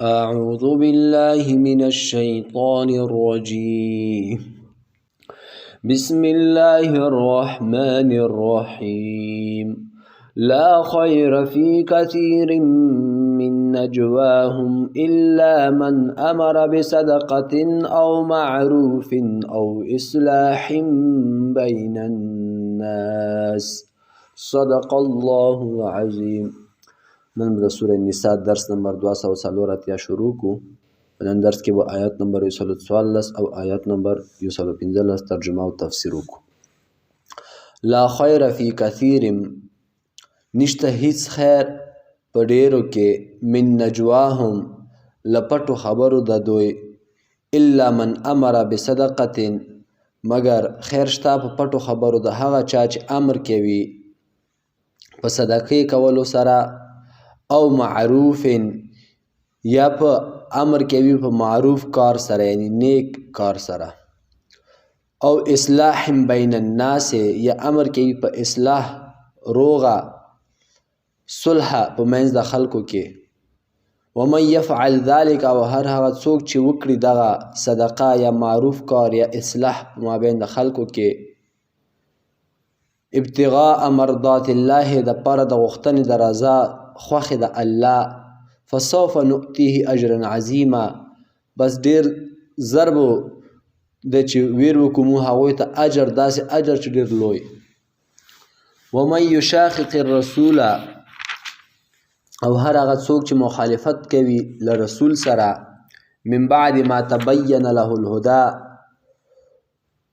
أعوذ بالله من الشيطان الرجيم. بسم الله الرحمن الرحيم. لا خير في كثير من نجواهم إلا من أمر بصدقة أو معروف أو إصلاح بين الناس. صدق الله العظيم. نن به د سوره نساء درس نمبر 244 شروع کو. نن درس کې به آیات نمبر 144 او آیات نمبر 115 ترجمه او تفسیر وکړو. لا خیر فی کثیر، نشته هیڅ خیر په ډیرو کې، من نجواهم لپټو خبرو د دوی، الا من امر بصدقه، مگر خیر شته په پټو خبرو د هغه چا چې امر کوي په صدقې کولو سره، او معروف یا په امر کوي په معروف کار سره، یعنی نیک کار سره، او اصلاح بین الناس یا امر کوي په اصلاح روغه صلح په منځ د خلکو کې. ومن یفعل ذلک، او هر هغه څوک چې وکړي دغه صدقه یا معروف کار یا اصلاح په مابین د خلکو کې، ابتغاء مرضات الله، د پاره د غوښتنې د رضا خوښې د الله، فسوف نؤتیه اجرا عظیما، بس ډیر ضرب د چې ویر وکړو هغوی ته اجر، داسې اجر چې ډیر لوی. ومن یشاقق الرسول، او هر هغه څوک چې مخالفت کوي له رسول سره، من بعد ما تبین له الهدى،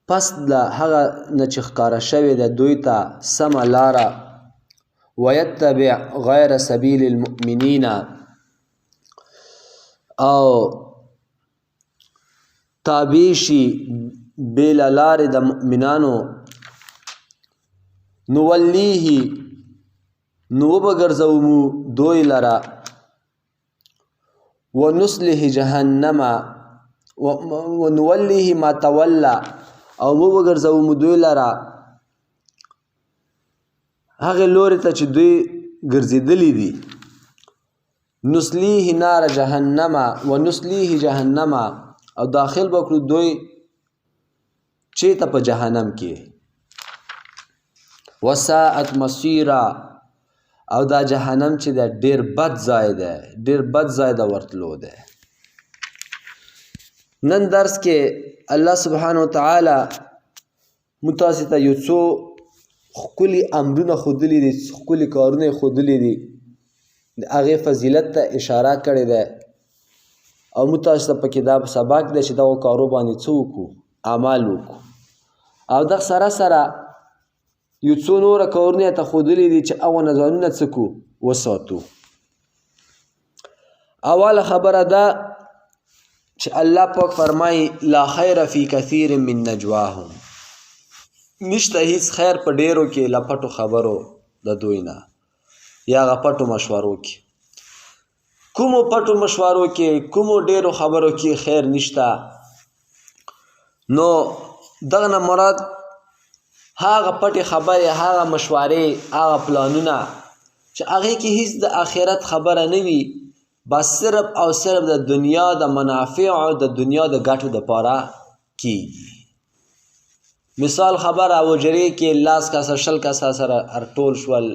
پس د هغه نه چې ښکاره شوې ده دوی ته سمه لاره، ويتبع غیر سبیل المؤمنین، او تابع شي بېله لارې د مؤمنانو، نولیه، نو وبګرځوو مو دوی لره، ونصلح جهنم، ونولیه ما تولی، او وبګرځوو مو دوی لره هغې لورې ته چې دوی ګرځېدلي دي. نصلیه نار جهنم، ونصلیه جهنم، او داخل به کړو دوی چېرته په جهنم کې. وساءت مصیرا، او دا جهنم چې دی ډېر بد ځای دی، ډېر بد ځای د ورتلو دی. نن درس کې الله سبحانه وتعالی موږ تاسې ته یو څو ښکلي امرونه ښودلي دي، ښکلي کارونه یې ښودلي دي، د هغې فضیلت ته اشاره کړې ده، او موږ تاسو ته پکې دا سبق دی چې دغو کارو باندې څه وکړو، عمل وکړو. او دغه سره سره یو څو نوره کارونه یې ته ښودلي دي چې هغو نه ځانونه څه کړو، وساتو. اوله خبره ده چې الله پاک فرمایي لا خیر فی کثیر من نجواهم، نشته هیڅ خیر په ډیرو کې له پټو خبرو د دوی نه، یا هغه پټو مشورو کې. کومو پټو مشورو کې، کومو ډیرو خبرو کې خیر نشته، نو دغه نه مراد هغه پټې خبرې، هغه مشورې، هغه پلانونه چې هغې کې هیڅ د آخرت خبره نه وي، بس صرف او صرف د دنیا د منافعو، د دنیا د ګټو دپاره کیږي. مثال خبره وجرې کې 10 کسه 20 کسه سره ارټول شول،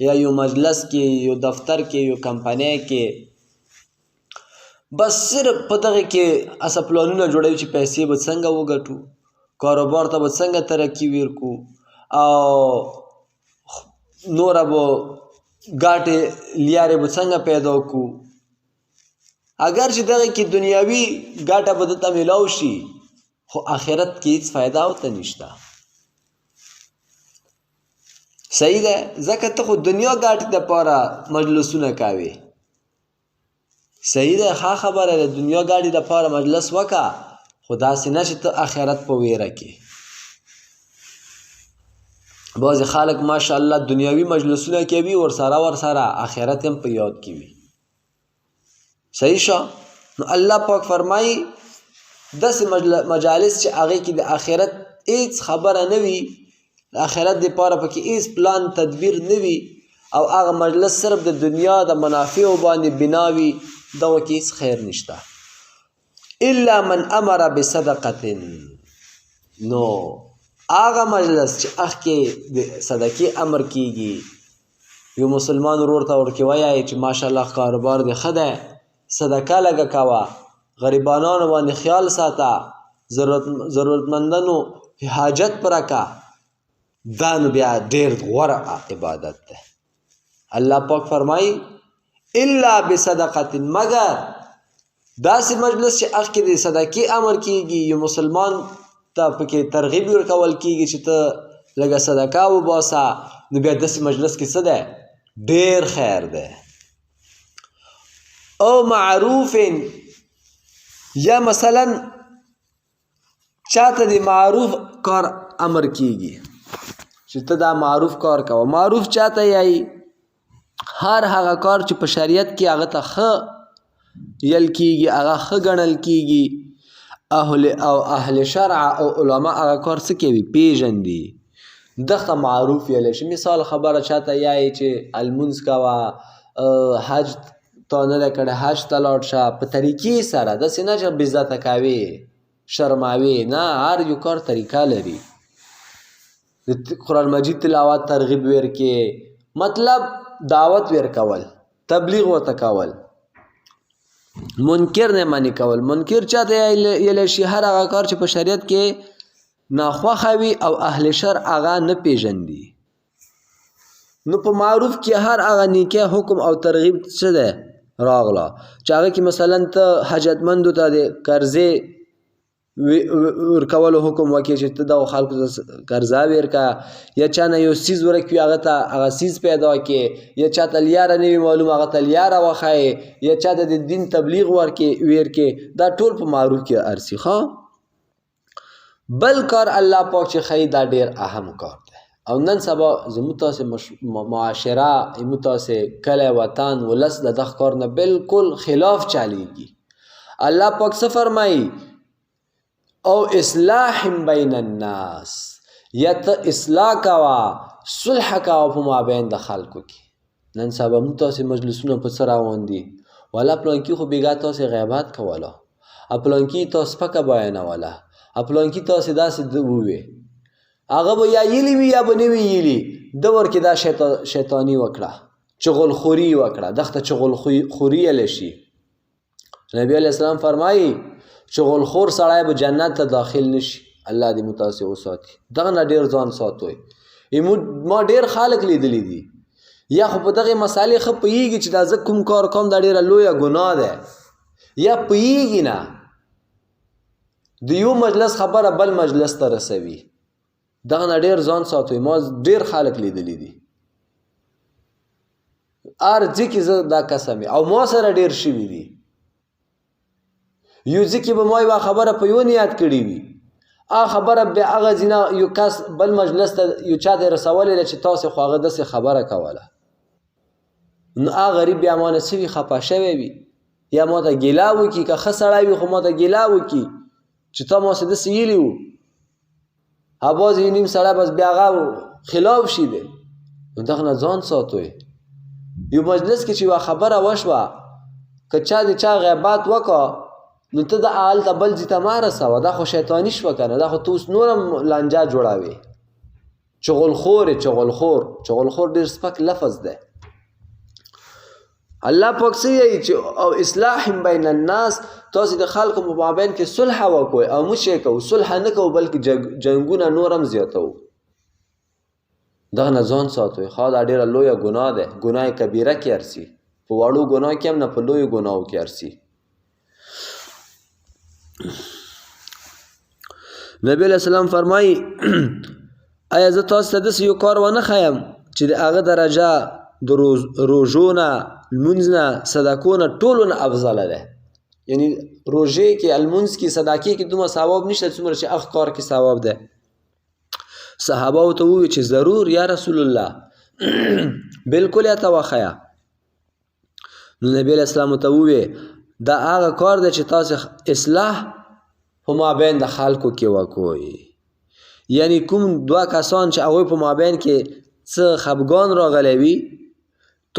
یا یو مجلس کې، یو دفتر کې، یو کمپنۍ کې، بس صرف په دغه کې اسه پلانونه جوړوي چې پیسې به څنګه وګټو، کاروبار ته به څنګه ترقي ورکړو، او نوره به ګاټې لیارې به څنګه پیدا کړو. اگر چې دغه کې دنیاوي ګاټه به دته میلاو شي، خو آخرت کې هیڅ فایده ورته نشته. صحیح ده؟ ځکه ته خو دنیا ګاټې دپاره مجلسونه کوې. صحیح ده، ښه خبره ده، دنیا ګاټې دپاره مجلس وکړه، خو داسې نه چې ته آخرت په ویره کې. بعضې خلک ماشاءالله دنیاوي مجلسونه کوي، ورسره آخرت هم په یاد کې وي. صحیح شو؟ نو الله پاک فرمایي داسې مجالس چې هغې کې د آخرت هیڅ خبره نه وي، د آخرت دپاره پکې هیڅ پلان تدبیر نه وي، او هغه مجلس صرف د دنیا د منافعو باندې بنا وي، دغه کې هیڅ خیر نشته. الا من امر بصدقه، نو هغه مجلس چې هغې د صدقې امر کیږي، یو مسلمان ورور ته ورکې وایي چې ماشاءالله کاروبار دې ښه دی، صدقه لږه کوه، غریبانانو باندې خیال ساته، ضرورتمندانو حاجت پوره که، دا نو بیا ډېر غوره عبادت دی. الله پاک فرمایي الا بصدقه، مگر داسې مجلس چې هغې د صدقې امر کیږي، یو مسلمان ته پکې ترغیب ورکول کیږي چې ته لږه صدقه وباسه، نو بیا داسې مجلس کې څه دی؟ ډېر خیر دی. او معروف، یا مثلا چاته د معروف کار امر کیږي چې ته دا معروف کار کوه. معروف چاته یایي؟ هر هغه کار چې په شریعت کې هغه ته ښه یل کیږي، هغه ښه ګڼل کیږي، او اهل شرع او علما هغه کار څه کوي؟ پیژندي. دغه معروف ویلی شي. مثال خبره چاته یایي چې المونځ کوه، حج تا نه دی کړی، حج ته لاړ شه، په طریقې سره، داسې نه چې بې عزته کوې، شرموې، نه، هر یو کار طریقه لري. د قرآن مجید تلاوت ترغیب ورکې، مطلب دعوت ورکول، تبلیغ ورته کول، منکر نه منې کول. منکر چاته یلی شي؟ هر هغه کار چې په شریعت کې ناخوښه وي او اهل شرع هغه نه پیژندي. نو په معروف کې هر هغه نیکه حکم او ترغیب څه دی؟ راغله چې هغه کې مثلا ته حاجتمندو ته د قرضې ورکولو حکم وکړي چې ته دغو خلکو ته قرضه ورکړه، یا چا نه یو څیز ورکوي هغه ته هغه څیز پیدا کړي، یا چا ته لیاره نه وي معلوم هغه ته لیاره وښایې، یا چا ته د دین تبلیغ ورکړي. دا ټول په معروف کې ارسي. ښه، بل کار الله پاک چې ښایي دا ډېر اهم کار دی. او نن سبا زموږ تاسې معاشره، زموږ تاسې کلی، وطن، ولس د دغه کار نه بالکل خلاف چلیږي. الله پاک څه فرمایي؟ او اصلاح بین الناس، یا ته اصلاح کوه، صلح کوه په مابین د خلکو کې. نن سبا موږ تاسې مجلسونه په څه روان دي؟ والا پلانکي خو بېګا تاسې غیبت کوله، پلانکي تا سپکه بیانوله، پلانکي تاسې داسې ووې، هغه به یا یلي وي یا به نه وي یلي، ده ورکې دا شیطاني وکړه، چغلخوري وکړه، دغه ته چغلخوري یلی شي. نبی علیه السلام فرمایي چغلخور سړی به جنت ته داخل نشي. الله دې موږ تاسې وساتي. دغه نه ډېر ځان ساتئ. ما ډېر خلک لیدلی دي، یا خو په دغې مسالې ښه پوهېږي چې دا زه کوم کار کوم دا ډېره لویه ګناه ده، یا پوهېږي نه، د یو مجلس خبره بل مجلس ته رسوي. دغه نه ډېر ځان ساتئ. ما ډېر خلک لیدلی دي، هر ځای کې زه دا قسم او ما سره ډېر شوي دي. یو ځای کې به ما یوه خبره په یو نیت کړې وي، هغه خبره بیا هغه ځینه یو کس بل مجلس ته یو چا ته رسولې ده چې تاسې خو هغه داسې خبره کوله، نو هغه غریب بیا ما نه څه وي؟ خفه شوی وي، یا ما ته ګیله وکړي. که ښه سړی وي خو ما ته ګیله وکړي چې تا ما څه داسې ویلي وو. بعضې یو نیم سړی بس بیا هغه خلاف شي دی. نو دغه نه ځان ساتئ. یو مجلس کې چې یوه خبره وشوه، که چا د چا غیبت وکړه، نو ته د هلته بل ځای ته مه رسوه، دا خو شیطاني شوه که نه، دا خو ته اوس نور هم لانجه جوړوې. چغلخور چغلخور ډېر سپک لفظ دی. الله پاک څه وایي چې او اصلاح بین الناس، تاسې د خلکو په مابین کې صلح وکړئ، او موږ یې کوو صلح نه کوو بلکې جنګونه نور هم زیاتوو. دغه نه ځان ساتئ. ښه، دا ډېره لویه ګناه ده، ګناه کبیره کې ارسي. په وړو ګناه کې هم نه، په لویو ګناهو کې ارسي. نبی علیه السلام فرمایي ایا زه تاسو ته داسې یو کار ونه ښیم چې د هغه درجه د روژو نه، لمونځ نه، صدقو نه ټولو نه افضله ده. یعنی روژې کې، المونځ کې، صدقې کې دومره ثواب نشته څومره چې هغه کار کې ثواب ده. صحابه ورته وویل چې ضرور یا رسول الله بالکل یې ته وښیه. نو نبی علیه السلام ورته وویل دا هغه کار دی چې تاسې اصلاح په مابین د خلکو کې وکړئ. یعنی کوم دوه کسان چې هغوی په مابین کې څه خفګان راغلی وي،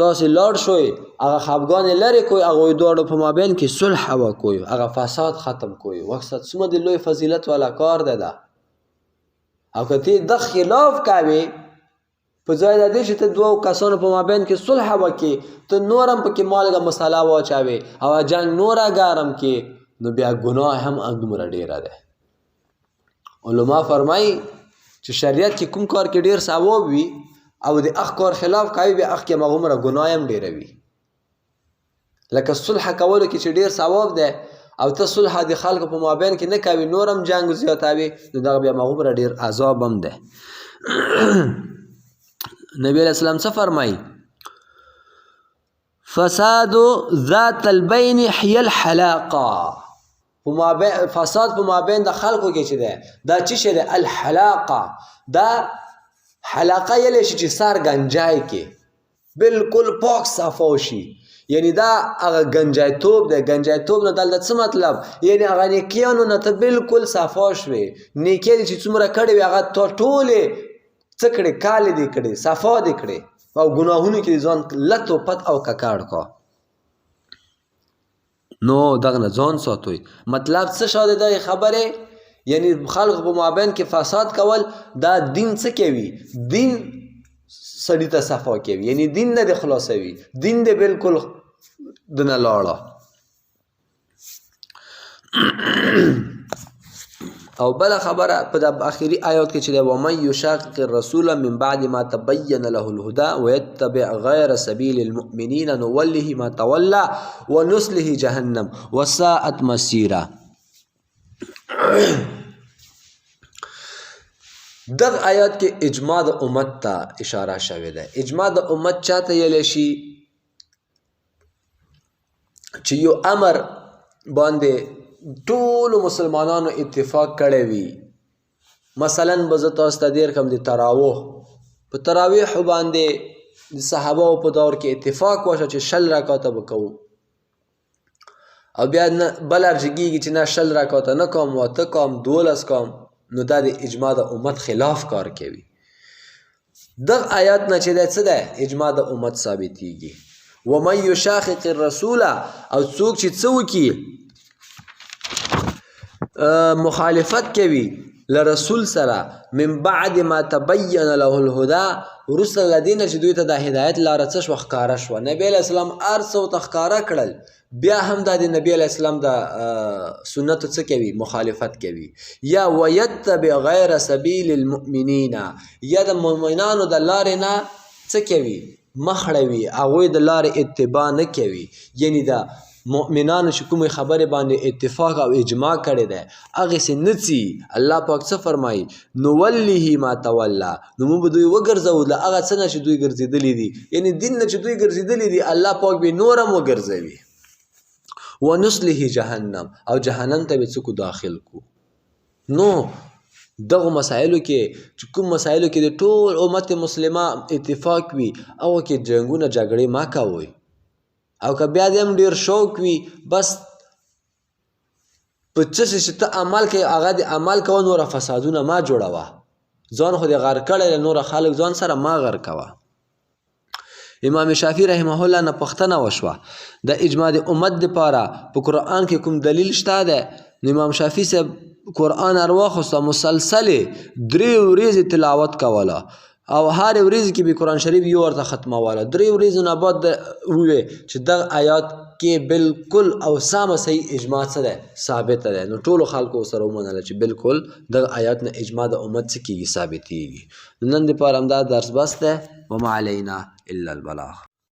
تاسې لاړ شوئ هغه خفګان یې لرې کوئ هغوی دواړو په مابین کې صلح وکوئ هغه فساد ختم کوئ وقصد څومره د لوی فضیلت والا کار دی دا او که ته د خلاف کوې په ځای د دې چې ته دوو کسانو په مابین کې صلح وکړې ته نور هم پکې مالګه مساله واچوې او جنګ نوره ګرم کې نو بیا ګناه هم همدومره ډېره ده علما فرمایي چې شریعت کې کوم کار کې ډېر ثواب وي او د هغه کار خلاف کوي بیا هغه کې هماغومره ګناه هم ډېره وي لکه صلح کولو کې چې ډېر ثواب دی او ته صلح د خلکو په مابین کې نه کوي نور هم جنګ زیاتوي نو دغه بیا هماغومره ډېر عذاب هم دی نبی علیہ السلام څه فرمایي فساد ذات البین حی الحلاقه فساد په مابین د خلکو کې چې دی دا څه شی دی الحلاقه دا حلاقه یلی شي چې سر گنجای کې بالکل پاک صفا شي یعنی دا هغه گنجای توب دی گنجای توب نه دلته څه مطلب یعنی هغه نیکیانو نه ته بالکل صفا شوې نیکۍ دې چې څومره کړې وي هغه تا ټولې څه کړې کالې دې کړې صفا دې کړې او ګناهونو کې ځان لت و پت او ککړ کا نو دغه نه ځان ساتئ مطلب څه شاده دغه خبره یعنی خلق په مابین کې فساد کول دا دین څه کوي دین سړی ته صفا کوي یعنی دین نه د خلاصوي دین دې بالکل دنه لاړه او بل خبره په د اخیری آیات کې چې دی ومن یشاقق الرسول من بعد ما تبین له الهدى ويتبع غیر سبیل المؤمنین نوله ما تولى ونصله جهنم وساءت مصیرا دغه آیات کې اجماع د امت ته اشاره شوې ده اجماع د امت چاته ویلی شي چې یو امر باندې ټولو مسلمانانو اتفاق کړی وي مثلا به زه تاسو ته ډېر کم د تراویح په تراویحو باندې د صحابهو په دور کې اتفاق وشو چې 20 رکعاته به کوو او بیا بل ارجګېږي چې نه 20 رکعاته نه کوم 8 کوم 12 کوم نو دا د اجماع د امت خلاف کار کوي دغه آیات نه چې دی څه دی اجماع د امت ثابتېږي ومن یشاقق الرسول او څوک چې څه وکړي مخالفت کوي له رسول سره من بعد ما تبین له الهدى وروسته له دې نه چې دوی ته د هدایت لاره څه شوه ښکاره شوه نبي علیه السلام هر څه ورته ښکاره کړل بیا هم دا د نبي علیه السلام د سنتو څه کوي مخالفت کوي یا ویتبع غیر سبیل المؤمنین یا د مؤمنانو د لارې نه څه کوي مخړوي هغوی د لارې اتباع نه کوي یعنی د مؤمنانو چې کومې خبرې باندې اتفاق او اجماع کړی دی هغسې نه څي الله پاک څه فرمایي نوله ما توله نو موږ به دوی وګرځوو له هغه څه نه چې دوی ګرځېدلي دي یعنی دین نه چې دوی ګرځېدلي دي الله پاک به نور هم وګرځوي ونصله جهنم او جهنم ته به څوک داخل کو نو دغه مسایلو کې چې کوم مسایلو کې د ټول امت مسلمه اتفاق وي او کې جنګونه جګړې ما کوئ او که بیا دې هم ډېر شوق وي بس په څه چې ته عمل کوې هغه د عمل کوه نوره فسادونه ما جوړوه ځان خو دې غر کړی دی نوره خلک ځان سره ما غر کوه امام شافعي رحمه الله نه پوښتنه وشوه د اجماع د امت دپاره په قرآن کې کوم دلیل شته دی نو امام شافعي صاحب قرآن ارواخوسته مسلسلې 3 ورځې تلاوت کوله او هر ورځ کې به قرآن شریف یو ورته ختموله 3 ورځو نه بعد ووې چې دغه آیات کې بالکل او سامه صحیح اجماع څه دی ثابته دی نو ټولو خلکو سره ومنله چې بالکل دغه آیات نه اجماع د امت څه کېږي ثابتېږي نن دپاره همدا درس بس دی وما علینا الا البلاغ